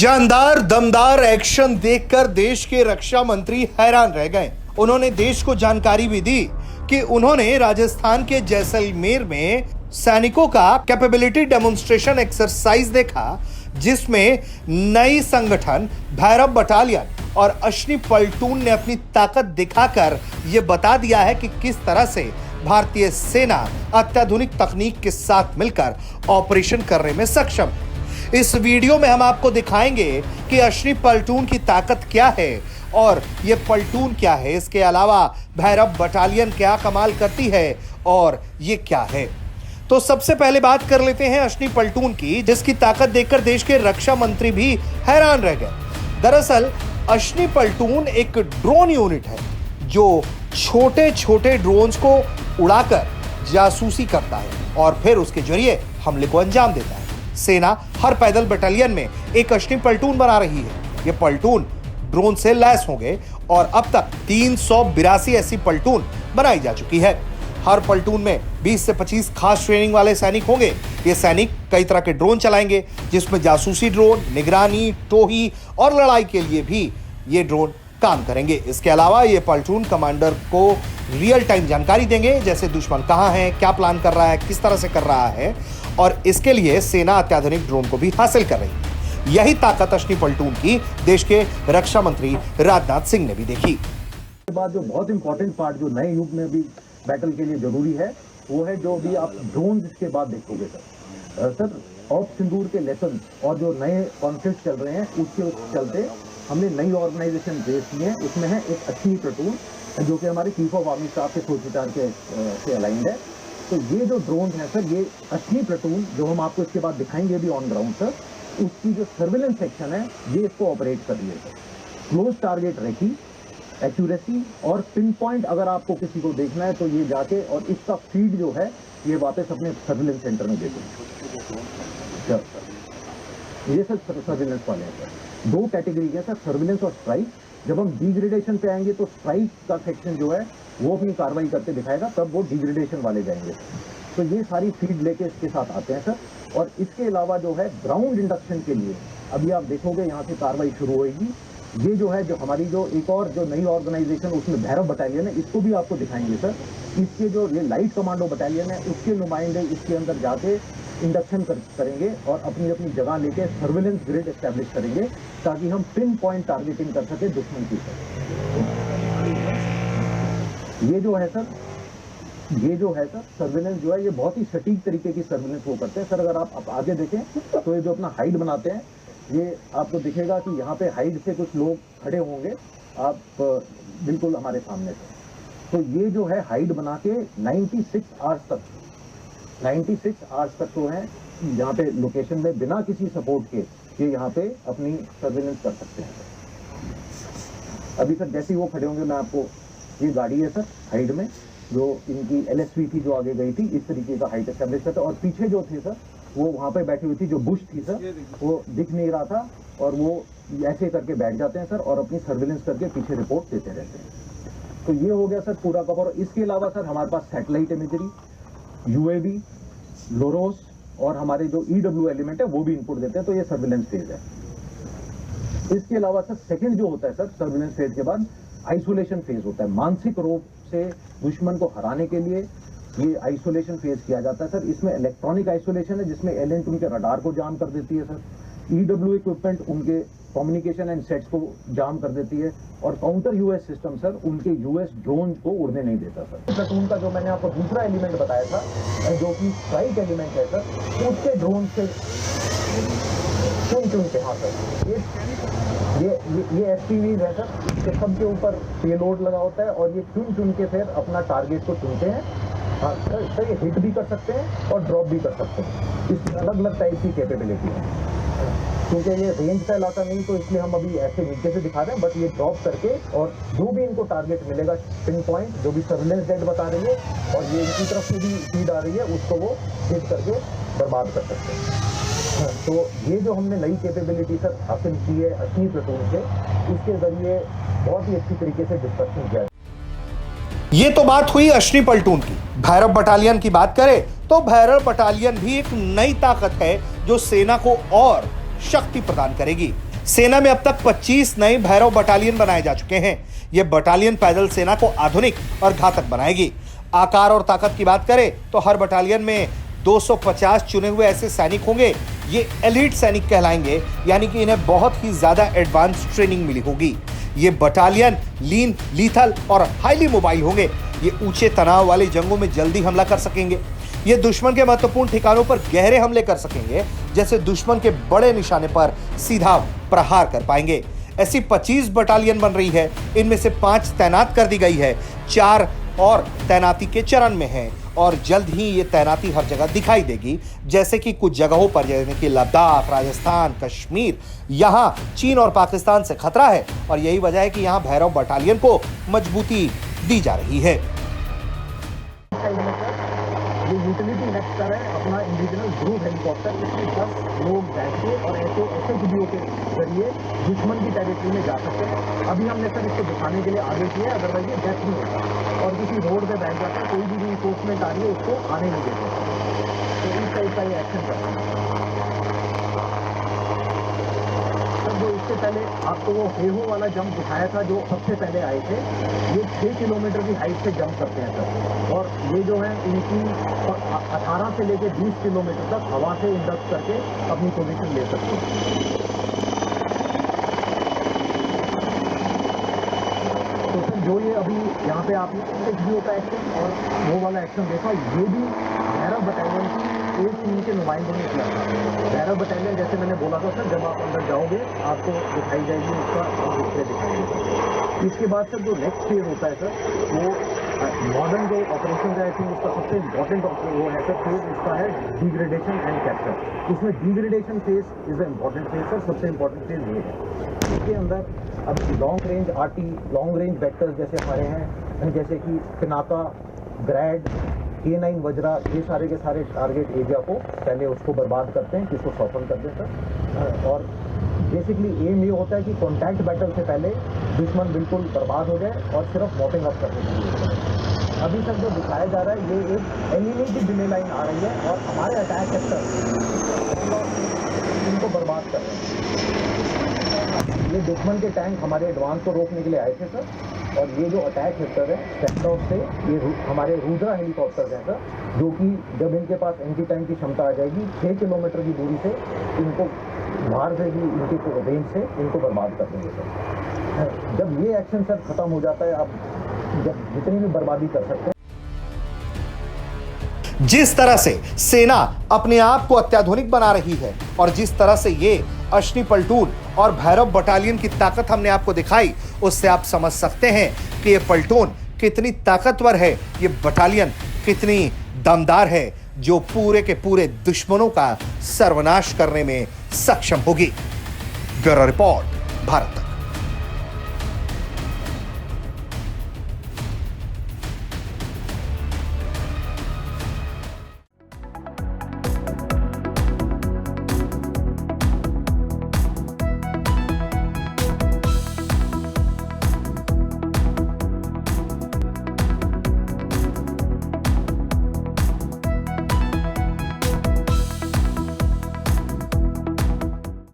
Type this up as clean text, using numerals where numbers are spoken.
जानदार दमदार एक्शन देखकर देश के रक्षा मंत्री हैरान रह गए। उन्होंने देश को जानकारी भी दी कि उन्होंने राजस्थान के जैसलमेर में सैनिकों का कैपेबिलिटी डेमोन्स्ट्रेशन एक्सरसाइज देखा, जिसमें नई संगठन भैरव बटालियन और अश्नि पलटून ने अपनी ताकत दिखाकर यह बता दिया है कि किस तरह से भारतीय सेना अत्याधुनिक तकनीक के साथ मिलकर ऑपरेशन करने में सक्षम है। इस वीडियो में हम आपको दिखाएंगे कि अश्नि पलटून की ताकत क्या है और ये पलटून क्या है। इसके अलावा भैरव बटालियन क्या कमाल करती है और ये क्या है। तो सबसे पहले बात कर लेते हैं अश्नि पलटून की, जिसकी ताकत देखकर देश के रक्षा मंत्री भी हैरान रह गए। दरअसल अश्नि पलटून एक ड्रोन यूनिट है जो छोटे छोटे ड्रोन्स को उड़ाकर जासूसी करता है और फिर उसके जरिए हमले को अंजाम देता है। सेना हर पैदल बटालियन में एक अश्नि पलटून बना रही है। ये पलटून ड्रोन से लैस होंगे और अब तक 382 ऐसी पलटून बनाई जा चुकी है। हर पलटून में 20 से 25 खास ट्रेनिंग वाले सैनिक होंगे। ये सैनिक कई तरह के ड्रोन चलाएंगे, जिसमें जासूसी ड्रोन, निगरानी, टोही और लड़ाई के लिए भी ये ड्रोन काम करेंगे। इसके अलावा ये पलटून कमांडर को रियल टाइम जानकारी देंगे, जैसे दुश्मन कहां है, क्या प्लान कर रहा है, किस तरह से कर रहा है, और इसके लिए सेना अत्याधुनिक ड्रोन को भी हासिल कर रही है। यही ताकत अश्नि पलटून की देश के रक्षा मंत्री राजनाथ सिंह ने भी देखी। के बाद जो बहुत इंपॉर्टेंट पार्ट जो नए युग में भी बैटल के लिए जरूरी है, वो है जो भी आप ड्रोन के बाद देखोगे सर ऑफ सिंदूर के लेसन और जो नए कॉन्फ्लिक्ट चल रहे हैं उसके चलते हमने नई ऑर्गेनाइजेशन बेस की है। उसमें है एक अश्नि प्लाटून जो कि हमारे चीफ ऑफ आर्मी स्टाफ के सोच विचार से अलाइंड है। तो ये जो ड्रोन है सर, ये अश्नि प्लाटून जो हम आपको इसके बाद दिखाएंगे भी ऑन ग्राउंड सर, उसकी जो सर्विलेंस सेक्शन है ये इसको ऑपरेट कर रही है sir. Close target recce, accuracy और पिन पॉइंट अगर आपको किसी को देखना है तो ये जाके और इसका फीड जो है ये वापस अपने सर्विलेंस सेंटर में देखो। ये सर सर्विलेंस वाले हैं सर। दो कैटेगरी है सर, सर्विलेंस और स्ट्राइक। जब हम डिग्रेडेशन पे आएंगे तो स्ट्राइक का सेक्शन जो है वो अपनी कार्रवाई करके दिखाएगा, तब वो डिग्रेडेशन वाले जाएंगे। तो ये सारी फीड लेके इसके साथ आते हैं सर। और इसके अलावा जो है ग्राउंड इंडक्शन के लिए अभी आप देखोगे यहाँ से कार्रवाई शुरू होगी। ये जो है जो हमारी जो एक और जो नई ऑर्गेनाइजेशन उसमें भैरव बटालियन है, इसको भी आपको दिखाएंगे सर। इसके जो ये लाइट कमांडो बटालियन है उसके नुमाइंदे इसके अंदर जाके इंडक्शन करेंगे और अपनी अपनी जगह लेके सर्विलेंस ग्रिड एस्टैब्लिश करेंगे ताकि हम पिन पॉइंट टारगेटिंग कर सके दुश्मन की सर। ये जो है सर सर्विलेंस जो है ये बहुत ही सटीक तरीके की सर्विलेंस वो करते हैं सर। अगर आप आगे देखें तो ये जो अपना हाइड बनाते हैं, ये आपको दिखेगा कि यहाँ पे हाइड से कुछ लोग खड़े होंगे आप बिल्कुल हमारे सामने से। तो ये जो है हाइड बना के 96 आवर्स तक तो है यहाँ पे लोकेशन में बिना किसी सपोर्ट के ये यहाँ पे अपनी सर्विलेंस कर सकते हैं। अभी सर जैसे ही वो खड़े होंगे मैं आपको, ये गाड़ी है सर हाइड में जो इनकी LSV थी जो आगे गई थी, इस तरीके का हाइट एस्टैब्लिश करते। और पीछे जो थे सर वो वहाँ पे बैठी हुई थी, जो बुश थी सर वो दिख नहीं रहा था और वो ऐसे करके बैठ जाते हैं सर और अपनी सर्विलेंस करके पीछे रिपोर्ट देते रहते हैं। तो ये हो गया सर पूरा कवर। इसके अलावा सर हमारे पास सैटेलाइट इमेजरी, UAV, लोरोस और हमारे जो EW एलिमेंट है वो भी इनपुट देते हैं। तो ये सर्विलेंस फेज है। इसके अलावा सर सेकंड जो होता है सर सर्विलेंस फेज के बाद आइसोलेशन फेज होता है। मानसिक रूप से दुश्मन को हराने के लिए ये आइसोलेशन फेज किया जाता है सर। इसमें इलेक्ट्रॉनिक आइसोलेशन है जिसमें एलेंट उनके रडार को जाम कर देती है सर। EW इक्विपमेंट उनके कम्युनिकेशन एंड सेट्स को जाम कर देती है और काउंटर US सिस्टम सर उनके US ड्रोन को उड़ने नहीं देता सर। प्लाटून का जो मैंने आपको दूसरा एलिमेंट बताया था जो कि स्ट्राइक एलिमेंट है सर, उसके ड्रोन से चुन के, हाँ सर ये FPV है सर, इसके सबके ऊपर पेलोड लगा होता है और ये चुन के फिर अपना टारगेट को चुनते हैं। हाँ सर ये हिट भी कर सकते हैं और ड्रॉप भी कर सकते हैं। इसकी अलग अलग टाइप की कैपेबिलिटी है। क्योंकि ये रेंज का इलाका नहीं तो इसलिए हम अभी ऐसे नीचे से दिखा रहे हैं, बट ये ड्रॉप करके और जो भी इनको टारगेट मिलेगा पिन पॉइंट जो भी सर्विलेंस डेट बता रही है और ये इनकी तरफ से भी फीड आ रही है उसको वो हिट करके बर्बाद कर सकते हैं। तो ये जो हमने नई कैपेबिलिटी सर हासिल की है अश्नि प्लाटून से, इसके जरिए बहुत ही अच्छी तरीके से डिस्कशन किया। ये तो बात हुई अश्नि पलटून की। भैरव बटालियन की बात करें तो भैरव बटालियन भी एक नई ताकत है जो सेना को और शक्ति प्रदान करेगी। सेना में अब तक 25 नए भैरव बटालियन बनाए जा चुके हैं। यह बटालियन पैदल सेना को आधुनिक और घातक बनाएगी। आकार और ताकत की बात करें तो हर बटालियन में 250 चुने हुए ऐसे सैनिक होंगे। ये एलीट सैनिक कहलाएंगे, यानी कि इन्हें बहुत ही ज्यादा एडवांस ट्रेनिंग मिली होगी। ये बटालियन लीन, लीथल और हाईली मोबाइल होंगे। ये ऊंचे तनाव वाले जंगों में जल्दी हमला कर सकेंगे। ये दुश्मन के महत्वपूर्ण ठिकानों पर गहरे हमले कर सकेंगे, जैसे दुश्मन के बड़े निशाने पर सीधा प्रहार कर पाएंगे। ऐसी 25 बटालियन बन रही है। इनमें से 5 तैनात कर दी गई है, 4 और तैनाती के चरण में हैं और जल्द ही ये तैनाती हर जगह दिखाई देगी। जैसे कि कुछ जगहों पर, जैसे कि लद्दाख, राजस्थान, कश्मीर, यहाँ चीन और पाकिस्तान से खतरा है और यही वजह है कि यहाँ भैरव बटालियन को मजबूती दी जा रही है। ये यूटिलिटी नेक्स्ट कर है अपना इंडिविजुअल ग्रुप हेलीकॉप्टर, इसमें 10 लोग बैठ के और ऐसे SHBO के जरिए दुश्मन की टेरिटरी में जा सकते हैं। अभी हमने सर इसको दिखाने के लिए आगे किया, अदरवाइज ये डेथ नहीं होता और किसी रोड पे बैठ जाता है, कोई भी रिइंफोर्समेंट आ रही है उसको आने नहीं देते। तो इस टाइप का ये एक्शन करते हैं। सर जो इससे पहले आपको वो हेहो वाला जंप दिखाया था जो सबसे पहले आए थे, ये 6 किलोमीटर की हाइट से जंप करते हैं सर। और ये जो है इनकी 18 से लेकर 20 किलोमीटर तक हवा से इंडक्ट करके अपनी पोजीशन ले सकते हैं। तो सर जो ये अभी यहाँ पे आपने SHBO का एक्शन और वो वाला एक्शन देखा, ये भी भैरव बटालियन की एक टीम के नुमाइंदों ने किया था। भैरव बटालियन जैसे मैंने बोला था सर, जब आप अंदर जाओगे आपको दिखाई जाएगी उसका डिस्प्ले दिखाई। इसके बाद सर जो नेक्स्ट फेज होता है सर, वो मॉडर्न जो ऑपरेशन है, आई थिंक उसका सबसे इम्पोर्टेंट वो है सर फेज, इसका है डिग्रेडेशन एंड कैप्चर। इसमें degradation phase is the important phase sir, सबसे इम्पोर्टेंट फेज ये है। इसके अंदर अब long range RT, long range vectors जैसे हमारे हैं, जैसे कि पिनाका, ग्रैड, K9 वज्रा, ये सारे के सारे टारगेट एरिया को पहले उसको बर्बाद करते हैं, किसको सॉफन कर दें सर। और बेसिकली एम ये होता है कि कॉन्टैक्ट बैटल से पहले दुश्मन बिल्कुल बर्बाद हो जाए और सिर्फ मॉपिंग अप करने के लिए। अभी तक जो दिखाया जा रहा है ये एक एलिमिनेटेड डिले लाइन आ रही है और हमारे अटैक सेक्टर इनको बर्बाद कर रहे हैं। ये दुश्मन के टैंक हमारे एडवांस को रोकने के लिए आए थे सर, और ये जो अटैक सेक्टर है सेक्टर से ये हमारे रुद्रा हेलीकॉप्टर हैं सर, जो कि जब इनके पास एंटी टैंक की क्षमता आ जाएगी 6 किलोमीटर की दूरी से इनको बाहर से भी इनके रेंज से इनको बर्बाद कर देंगे सर। जब ये एक्शन सर खत्म हो जाता है, आप जब जितनी भी बर्बादी कर सकते हैं। जिस तरह से सेना अपने आप को अत्याधुनिक बना रही है और जिस तरह से ये अश्नि पल्टून और भैरव बटालियन की ताकत हमने आपको दिखाई, उससे आप समझ सकते हैं कि ये पल्टून कितनी ताकतवर है, ये बटालियन कितनी दमदार है, जो पूरे के पूरे दुश्मनों का सर्वनाश करने में सक्षम होगी। Bureau report, Bharat.